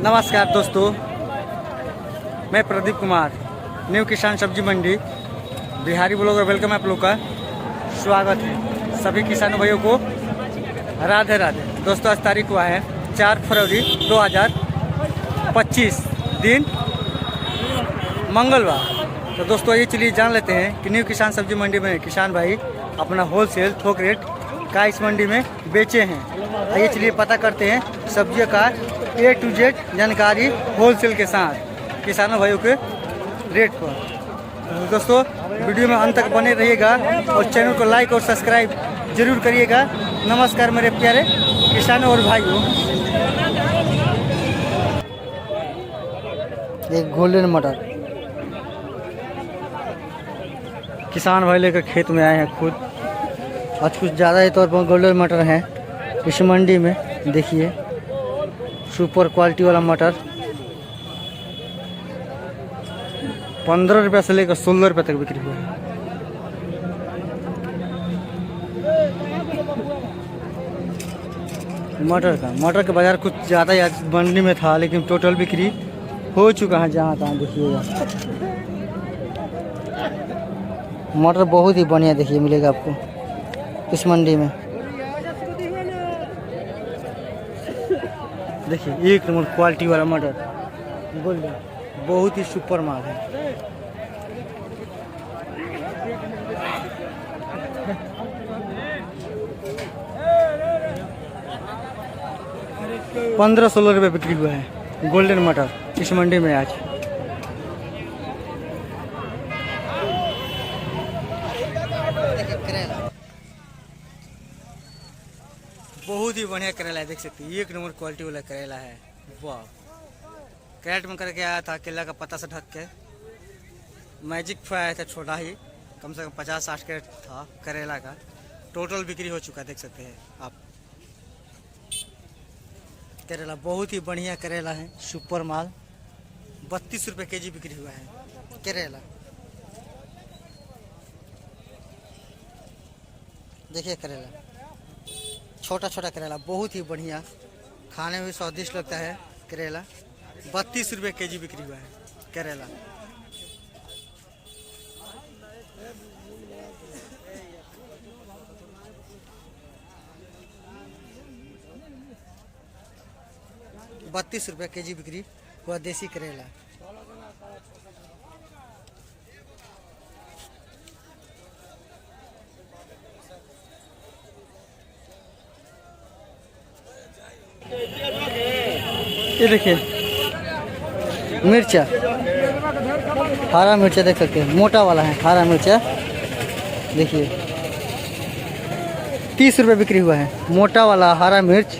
नमस्कार दोस्तों, मैं प्रदीप कुमार, न्यू किसान सब्जी मंडी बिहारी ब्लॉगर। वेलकम है आप लोग का स्वागत है। सभी किसानों भाइयों को राधे राधे। दोस्तों आज तारीख हुआ है 4 फरवरी 2025, दिन मंगलवार। तो दोस्तों ये चलिए जान लेते हैं कि न्यू किसान सब्जी मंडी में किसान भाई अपना होलसेल थोक रेट का इस मंडी में बेचे हैं। आइए चलिए पता करते हैं सब्जियों का A to Z जानकारी होलसेल के साथ किसानों भाइयों के रेट पर। तो दोस्तों वीडियो में अंत तक बने रहिएगा और चैनल को लाइक और सब्सक्राइब जरूर करिएगा। नमस्कार मेरे प्यारे किसानों और भाइयों। एक गोल्डन मटर किसान भाई लेकर खेत में आए हैं खुद। आज कुछ ज़्यादा ही तौर पर गोल्डन मटर है इस मंडी में। देखिए सुपर क्वालिटी वाला मटर 15 रुपये से लेकर 16 रुपये तक बिक्री हुआ है। मटर का बाजार कुछ ज़्यादा ही आज मंडी में था, लेकिन टोटल बिक्री हो चुका है जहाँ तहाँ। देखिएगा मटर बहुत ही बढ़िया देखिए मिलेगा आपको इस मंडी में। देखिए एक नंबर क्वालिटी वाला मटर गोल्डन, बहुत ही सुपर माल है। ₹15-16 बिक्री हुआ है गोल्डन मटर इस मंडी में आज। बहुत ही बढ़िया करेला है, देख सकते हैं एक नंबर क्वालिटी वाला करेला है। वाह, कैरेट में करके आया था केला का पत्ता से ढक के। मैजिक फ्राई आया था छोटा ही, कम से कम 50-60 कैरेट था करेला का। टोटल बिक्री हो चुका है, देख सकते हैं आप। करेला बहुत ही बढ़िया करेला है, सुपर माल। 32 रुपये केजी बिक्री हुआ है करेला। देखिए करेला छोटा छोटा करेला बहुत ही बढ़िया, खाने में भी स्वादिष्ट लगता है करेला। 32 रुपये केजी बिक्री हुआ है करेला। ₹32 केजी बिक्री हुआ देसी करेला। ये देखिए मिर्चा, हरा मिर्चा देख सकते हैं, मोटा वाला है हरा मिर्चा। देखिए 30 रुपये बिक्री हुआ है मोटा वाला हरा मिर्च।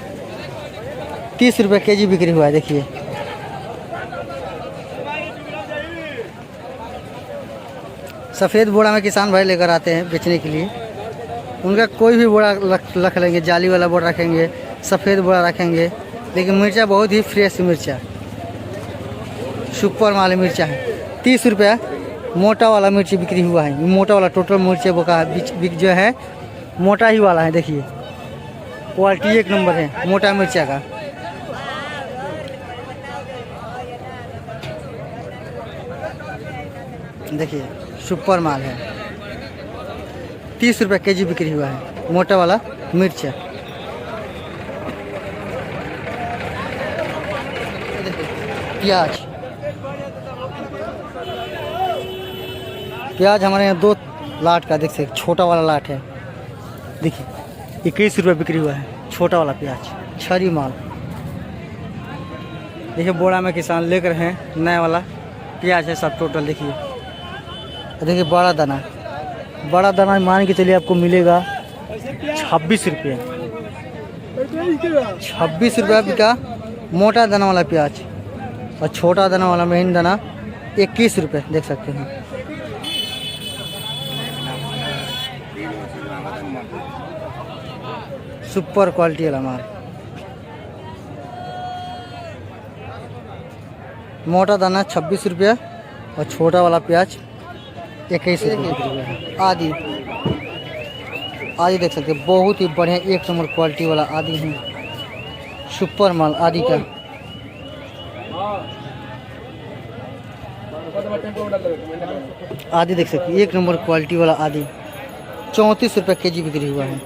30 रुपये केजी बिक्री हुआ है। देखिए सफ़ेद बोरा में किसान भाई लेकर आते हैं बेचने के लिए। उनका कोई भी बोरा रख लेंगे, जाली वाला बोरा रखेंगे, सफ़ेद बोरा रखेंगे, लेकिन मिर्चा बहुत ही फ्रेश मिर्चा, सुपर माल मिर्चा है। 30 रुपये मोटा वाला मिर्ची बिक्री हुआ है। मोटा वाला टोटल मिर्चा बोका बिक जो है मोटा ही वाला है। देखिए क्वालिटी एक नंबर है मोटा मिर्चा का। देखिए सुपर माल है। 30 रुपये केजी बिक्री हुआ है मोटा वाला मिर्चा। प्याज हमारे यहाँ 2 लाट का देख सकते, छोटा वाला लाट है। देखिए 21 रुपये बिक्री हुआ है छोटा वाला प्याज, छरी माल। देखिए बोरा में किसान लेकर हैं नया वाला प्याज है सब टोटल। देखिए बड़ा दाना मान के चलिए आपको मिलेगा 26 रुपये। 26 रुपये का मोटा दाना वाला प्याज, और छोटा दाना वाला महीन दाना 21 रुपये देख सकते हैं। सुपर क्वालिटी वाला माल। मोटा दाना 26 रुपये और छोटा वाला प्याज 21 रुपये। आदि आदि देख सकते हैं, बहुत ही बढ़िया एक नंबर क्वालिटी वाला आदि है, सुपर माल आदि का। आदि देख सकते हैं, 1 नंबर क्वालिटी वाला आदि 34 रुपये केजी बिक्री हुआ है।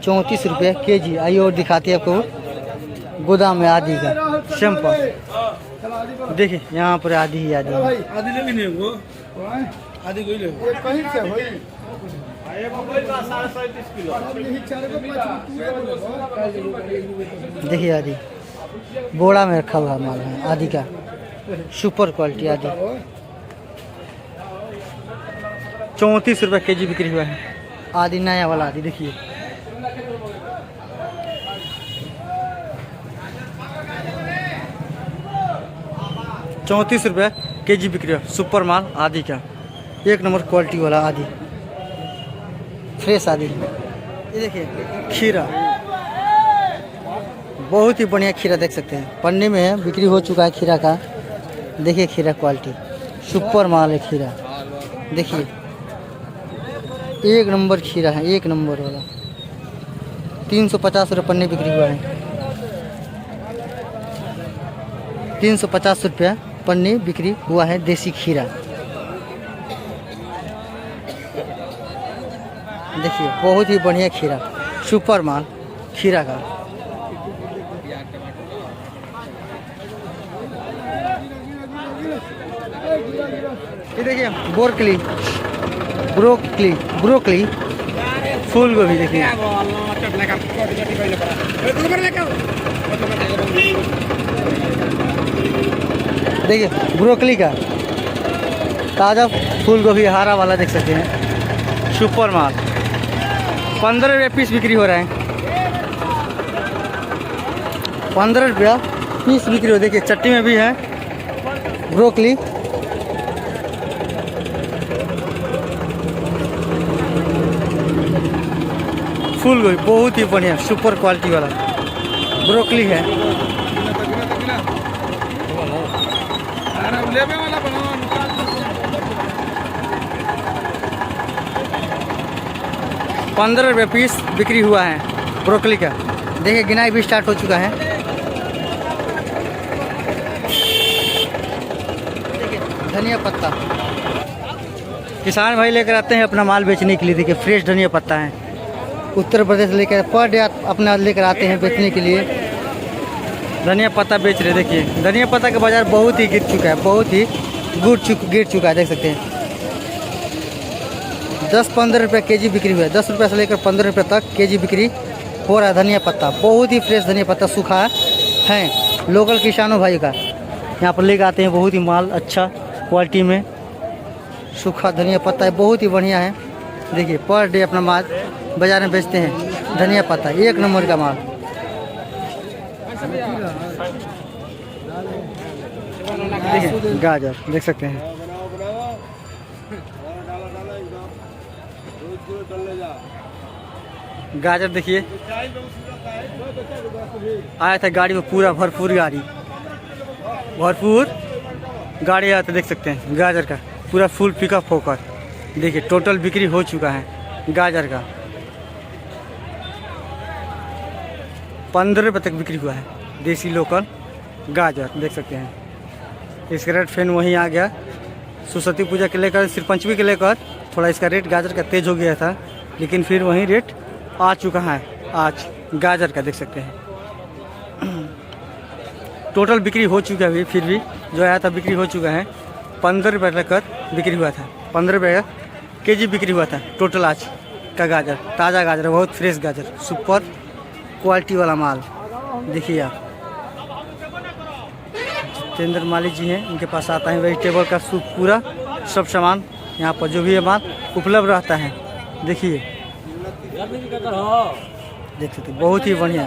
34 रुपये केजी। आइए और दिखाते हैं आपको गोदाम में आदि का सैंपल। देखिए यहाँ पर आदि ही आदि है। देखिए आदि बोड़ा में रखा हुआ माल है आदि का, सुपर क्वालिटी आदि। 34 रुपये केजी बिक्री हुआ है आदि, नया वाला आदि। देखिए ₹34 केजी बिक्री हुआ, सुपर माल आदि का, 1 नंबर क्वालिटी वाला आदि, फ्रेश आदि। ये देखिए खीरा, बहुत ही बढ़िया खीरा देख सकते हैं, पन्नी में है, बिक्री हो चुका है खीरा का। देखिए खीरा क्वालिटी, सुपर माल है खीरा। देखिए 1 नंबर खीरा है, 1 नंबर वाला। 350 रुपये पन्नी बिक्री हुआ है। 350 रुपया पन्नी बिक्री हुआ है देसी खीरा। देखिए बहुत ही बढ़िया खीरा, सुपर माल खीरा का। ये देखिए ब्रोकली, ब्रोकली ब्रोकली फूल गोभी। देखिए देखिए ब्रोकली का ताज़ा फूल गोभी, हरा वाला देख सकते हैं, सुपर माल। 15 रुपये पीस बिक्री हो रहा है। 15 रुपया पीस बिक्री हो। देखिए चट्टी में भी है ब्रोकली। फूल गोभी बहुत ही बढ़िया सुपर क्वालिटी वाला ब्रोकली है। ₹15 पीस बिक्री हुआ है ब्रोकली का। देखिए गिनाई भी स्टार्ट हो चुका है। देखिए धनिया पत्ता, किसान भाई लेकर आते हैं अपना माल बेचने के लिए। देखिए फ्रेश धनिया पत्ता है, उत्तर प्रदेश लेकर पर डे अपना लेकर आते हैं बेचने के लिए। धनिया पत्ता बेच रहे। देखिए धनिया पत्ता का बाज़ार बहुत ही गिर चुका है, बहुत ही गिर चुका है। देख सकते हैं 10-15 रुपये केजी बिक्री हुआ है। 10 रुपये से लेकर 15 रुपये तक केजी बिक्री हो रहा है धनिया पत्ता। बहुत ही फ्रेश धनिया पत्ता सूखा है, लोकल किसानों भाई का यहाँ पर लेकर आते हैं। बहुत ही माल अच्छा क्वालिटी में सूखा धनिया पत्ता है, बहुत ही बढ़िया है। देखिए पर डे अपना माल बाज़ार में बेचते हैं धनिया पत्ता, 1 नंबर का माल। देखिए गाजर देख सकते हैं, गाजर देखिए आया था गाड़ी में, पूरा भरपूर गाड़ी आया था। देख सकते हैं गाजर का पूरा फुल पिकअप होकर। देखिए टोटल बिक्री हो चुका है गाजर का। 15 रुपये तक बिक्री हुआ है देसी लोकल गाजर। देख सकते हैं इसका रेट फैन वहीं आ गया। सरस्वती पूजा के लेकर, श्री पंचमी के लेकर थोड़ा इसका रेट गाजर का तेज हो गया था, लेकिन फिर वहीं रेट आ चुका है आज गाजर का। देख सकते हैं टोटल बिक्री हो चुका है। फिर भी जो आया था बिक्री हो चुका है। 15 रुपये लेकर बिक्री हुआ था, 15 रुपये केजी बिक्री हुआ था टोटल आज का गाजर। ताज़ा गाजर, बहुत फ्रेश गाजर, सुपर क्वालिटी वाला माल। देखिए आप जितेंद्र माली जी हैं, इनके पास आता है वेजिटेबल का पूरा सब सामान यहाँ पर जो भी है माल उपलब्ध रहता है। देखिए देख सकते बहुत ही बढ़िया।